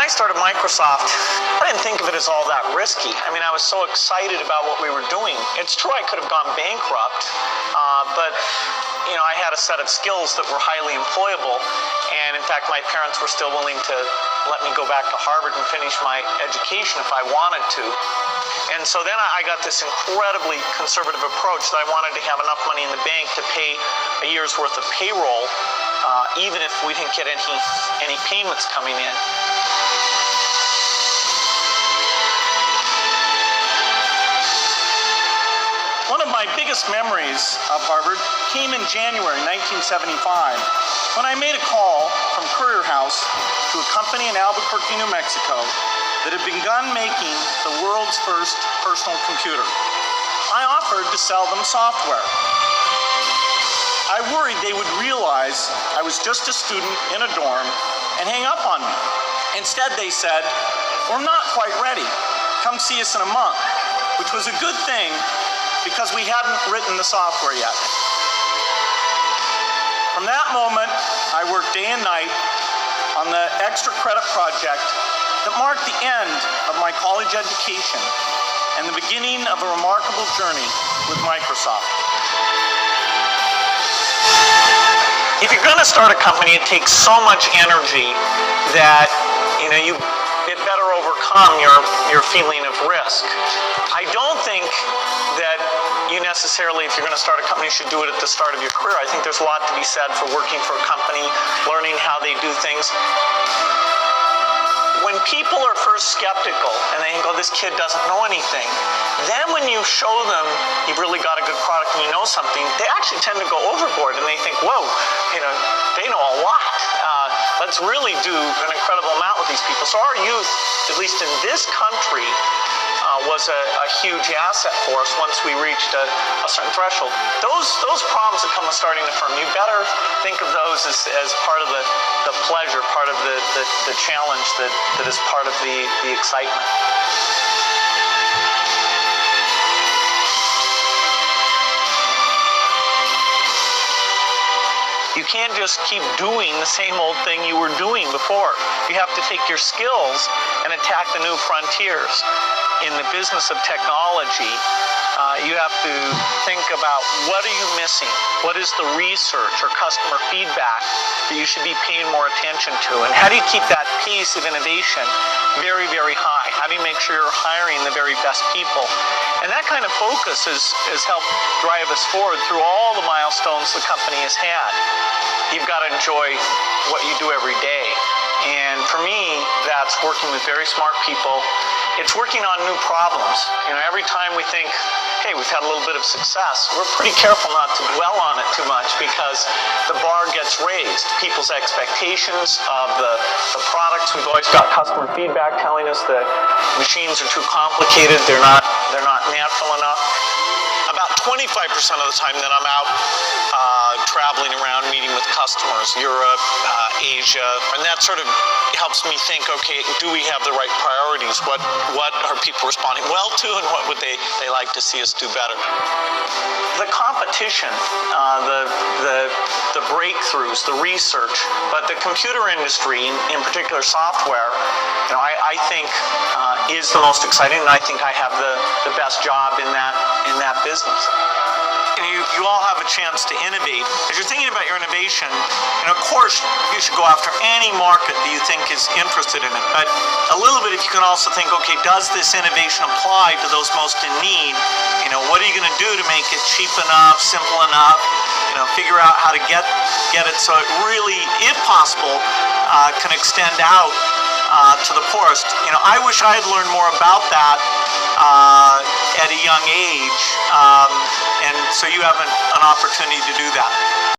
I started Microsoft, I didn't think of it as all that risky. I mean, I was so excited about what we were doing. It's true I could have gone bankrupt, but I had a set of skills that were highly employable, and in fact, my parents were still willing to let me go back to Harvard and finish my education if I wanted to. And so then I got this incredibly conservative approach that I wanted to have enough money in the bank to pay a year's worth of payroll, even if we didn't get any payments coming in. One of my biggest memories of Harvard came in January 1975 when I made a call from Courier House to a company in Albuquerque, New Mexico that had begun making the world's first personal computer. I offered to sell them software. I worried they would realize I was just a student in a dorm and hang up on me. Instead, they said, "We're not quite ready. Come see us in a month," which was a good thing because we hadn't written the software yet. From that moment, I worked day and night on the extra credit project that marked the end of my college education and the beginning of a remarkable journey with Microsoft. If you're going to start a company, it takes so much energy that it better overcome your feeling of risk. I don't think that you necessarily, if you're going to start a company, should do it at the start of your career. I think there's a lot to be said for working for a company, learning how they do things. When people are first skeptical and they think, "Oh, this kid doesn't know anything," then when you show them you've really got a good product and you know something, they actually tend to go overboard and they think, "Whoa, they know a lot. Let's really do an incredible amount with these people." So our youth, at least in this country, was a huge asset for us once we reached a certain threshold. Those problems that come with starting a firm, you better think of those as part of the pleasure, part of the challenge that is part of the excitement. You can't just keep doing the same old thing you were doing before. You have to take your skills and attack the new frontiers. In the business of technology, you have to think about what are you missing? What is the research or customer feedback that you should be paying more attention to? And how do you keep that pace of innovation very, very high? How do you make sure you're hiring the very best people? And that kind of focus has helped drive us forward through all the milestones the company has had. You've got to enjoy what you do every day. And for me, that's working with very smart people. It's working on new problems. Every time we think, hey, we've had a little bit of success, we're pretty careful not to dwell on it too much because the bar gets raised. People's expectations of the products, we've always got customer feedback telling us that machines are too complicated, they're not natural enough. About 25% of the time that I'm out traveling around meeting with customers, Europe, Asia, and that sort of helps me think, okay, do we have the right priorities? What are people responding well to, and what would they like to see us do better? The competition, the breakthroughs, the research, but the computer industry, in particular software, I think is the most exciting, and I think I have the best job in that business. You all have a chance to innovate. As you're thinking about your innovation, of course, you should go after any market that you think is interested in it. But a little bit, if you can also think, okay, does this innovation apply to those most in need? What are you going to do to make it cheap enough, simple enough? Figure out how to get it so it really, if possible, can extend out to the poorest. I wish I had learned more about that at a young age, and so you have an opportunity to do that.